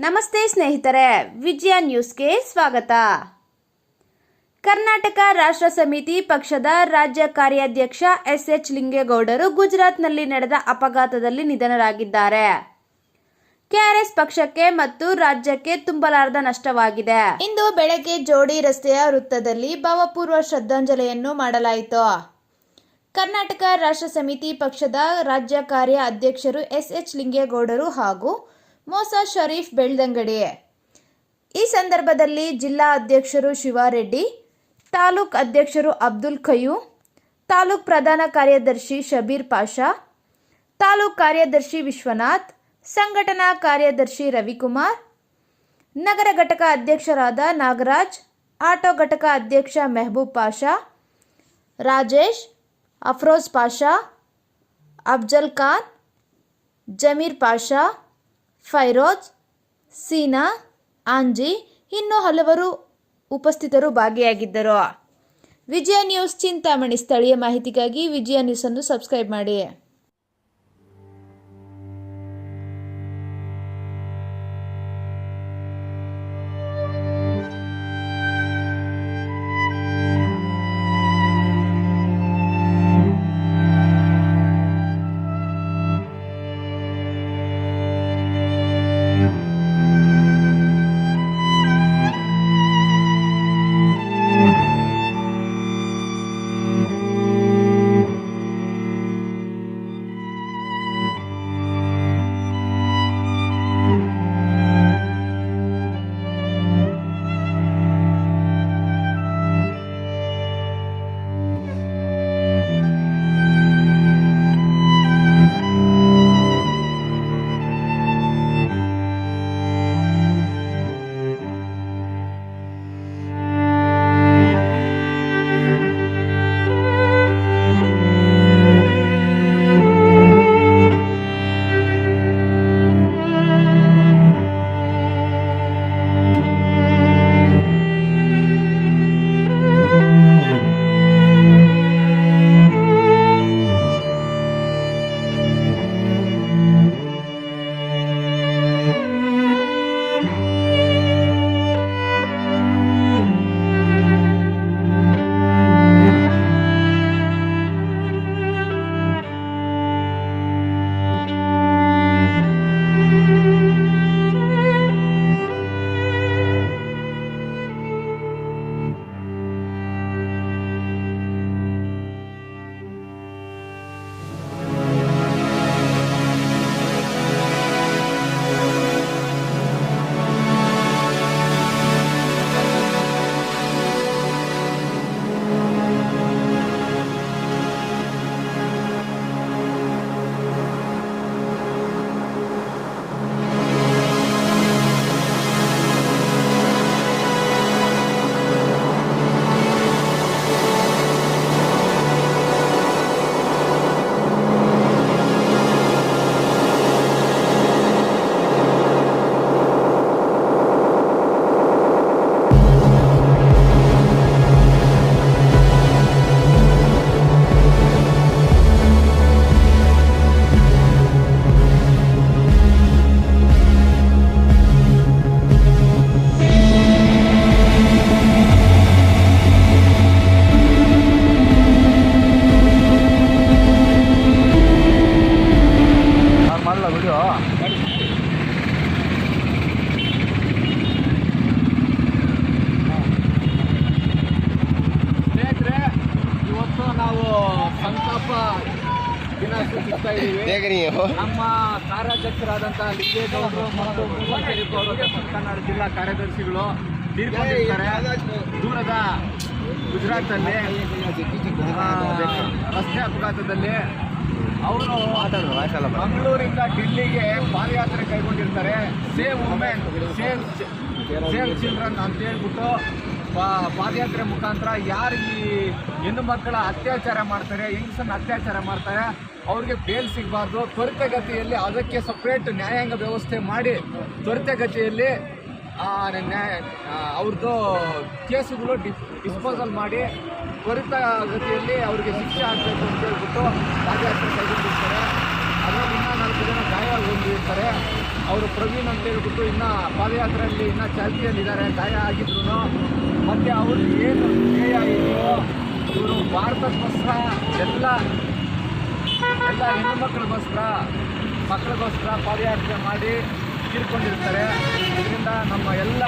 ನಮಸ್ತೆ ಸ್ನೇಹಿತರೆ, ವಿಜಯ ನ್ಯೂಸ್ಗೆ ಸ್ವಾಗತ. ಕರ್ನಾಟಕ ರಾಷ್ಟ್ರ ಸಮಿತಿ ಪಕ್ಷದ ರಾಜ್ಯ ಕಾರ್ಯಾಧ್ಯಕ್ಷ ಎಸ್.ಎಚ್. ಲಿಂಗೇಗೌಡರು ಗುಜರಾತ್ನಲ್ಲಿ ನಡೆದ ಅಪಘಾತದಲ್ಲಿ ನಿಧನರಾಗಿದ್ದಾರೆ. ಕೆಆರ್ಎಸ್ ಪಕ್ಷಕ್ಕೆ ಮತ್ತು ರಾಜ್ಯಕ್ಕೆ ತುಂಬಲಾರದ ನಷ್ಟವಾಗಿದೆ. ಇಂದು ಬೆಳಗ್ಗೆ ಜೋಡಿ ರಸ್ತೆಯ ವೃತ್ತದಲ್ಲಿ ಭಾವಪೂರ್ವ ಶ್ರದ್ಧಾಂಜಲಿಯನ್ನು ಮಾಡಲಾಯಿತು. ಕರ್ನಾಟಕ ರಾಷ್ಟ್ರ ಸಮಿತಿ ಪಕ್ಷದ ರಾಜ್ಯ ಕಾರ್ಯ ಅಧ್ಯಕ್ಷರು ಎಸ್.ಎಚ್. ಲಿಂಗೇಗೌಡರು ಹಾಗೂ ಮೋಸಾ ಶರೀಫ್ ಬೆಳ್ದಂಗಡಿ. ಈ ಸಂದರ್ಭದಲ್ಲಿ ಜಿಲ್ಲಾ ಅಧ್ಯಕ್ಷರು ಶಿವಾರೆಡ್ಡಿ, ತಾಲೂಕ್ ಅಧ್ಯಕ್ಷರು ಅಬ್ದುಲ್ ಖಯೂಮ್, ತಾಲೂಕ್ ಪ್ರಧಾನ ಕಾರ್ಯದರ್ಶಿ ಶಬೀರ್ ಪಾಷಾ, ತಾಲೂಕ್ ಕಾರ್ಯದರ್ಶಿ ವಿಶ್ವನಾಥ್, ಸಂಘಟನಾ ಕಾರ್ಯದರ್ಶಿ ರವಿಕುಮಾರ್, ನಗರ ಘಟಕ ಅಧ್ಯಕ್ಷರಾದ ನಾಗರಾಜ್, ಆಟೋ ಘಟಕ ಅಧ್ಯಕ್ಷ ಮೆಹಬೂಬ್ ಪಾಷಾ, ರಾಜೇಶ್, ಅಫ್ರೋಜ್ ಪಾಷಾ, ಅಫ್ಜಲ್ ಖಾನ್, ಜಮೀರ್ ಪಾಷಾ, ಫೈರೋಜ್, ಸೀನಾ, ಆಂಜಿ ಇನ್ನೂ ಹಲವರು ಉಪಸ್ಥಿತರು ಭಾಗಿಯಾಗಿದ್ದರು. ವಿಜಯ ನ್ಯೂಸ್ ಚಿಂತಾಮಣಿ. ಸ್ಥಳೀಯ ಮಾಹಿತಿಗಾಗಿ ವಿಜಯ ನ್ಯೂಸ್ ಅನ್ನು ಸಬ್ಸ್ಕ್ರೈಬ್ ಮಾಡಿ. ಸ್ನೇಹಿತರೆ, ಇವತ್ತು ನಾವು ಸಂತಾಪ ದಿನ ಸೂಚಿಸ್ತಾ ಇದ್ದೀವಿ. ನಮ್ಮ ಕಾರ್ಯಾಧ್ಯಕ್ಷರಾದಂಥ ಲಿಂಗೇಗೌಡರು ಮತ್ತು ಮೋಸಾ ಶರೀಫ್ ಅವರು ದಕ್ಷಿಣ ಕನ್ನಡ ಜಿಲ್ಲಾ ಕಾರ್ಯದರ್ಶಿಗಳು ತೀರ್ಕೊಂಡಿರ್ತಾರೆ. ದೂರದ ಗುಜರಾತಲ್ಲಿ ರಸ್ತೆ ಅಪಘಾತದಲ್ಲಿ ಅವರು ಮಂಗಳೂರಿಂದ ಡಿಲ್ಲಿಗೆ ಪಾದಯಾತ್ರೆ ಕೈಗೊಂಡಿರ್ತಾರೆ. ಸೇವ್ ವುಮೆನ್, ಸೇವ್ ಚಿಲ್ಡ್ರನ್ ಅಂತ ಹೇಳ್ಬಿಟ್ಟು ಪಾದಯಾತ್ರೆ ಮುಖಾಂತರ ಯಾರು ಈ ಹೆಣ್ಣು ಮಕ್ಕಳ ಅತ್ಯಾಚಾರ ಮಾಡ್ತಾರೆ, ಹೆಂಗಸನ್ನ ಅತ್ಯಾಚಾರ ಮಾಡ್ತಾರೆ, ಅವ್ರಿಗೆ ಬೇಲ್ ಸಿಗಬಾರ್ದು. ತ್ವರಿತಗತಿಯಲ್ಲಿ ಅದಕ್ಕೆ ಸಪ್ರೇಟ್ ನ್ಯಾಯಾಂಗ ವ್ಯವಸ್ಥೆ ಮಾಡಿ ತ್ವರಿತಗತಿಯಲ್ಲಿ ಅವ್ರದ್ದು ಕೇಸುಗಳು ಡಿಸ್ಪೋಸಲ್ ಮಾಡಿ ತ್ವರಿತಗತಿಯಲ್ಲಿ ಅವರಿಗೆ ಶಿಕ್ಷೆ ಆಗಬೇಕು ಅಂತ ಹೇಳ್ಬಿಟ್ಟು ಪಾದಯಾತ್ರೆ ಕೈಗೊಂಡಿರ್ತಾರೆ. ಅದರಲ್ಲಿ ಇನ್ನೂ 4 ಜನ ಗಾಯ ಹೊಂದಿರ್ತಾರೆ. ಅವರು ಪ್ರವೀಣ್ ಅಂತ ಹೇಳ್ಬಿಟ್ಟು ಇನ್ನೂ ಪಾದಯಾತ್ರೆಯಲ್ಲಿ ಇನ್ನೂ ಚಾಲ್ತಿಯಲ್ಲಿದ್ದಾರೆ, ಗಾಯ ಆಗಿದ್ರು. ಮತ್ತು ಅವ್ರಿಗೆ ಏನು ಧ್ಯೇಯ ಇದೆಯೋ ಇವರು ಭಾರತಕ್ಕೋಸ್ಕರ ಎಲ್ಲ ಹೆಣ್ಣುಮಕ್ಕಳಿಗೋಸ್ಕರ ಪಾದಯಾತ್ರೆ ಮಾಡಿ ತೀರ್ಕೊಂಡಿರ್ತಾರೆ. ಇದರಿಂದ ನಮ್ಮ ಎಲ್ಲ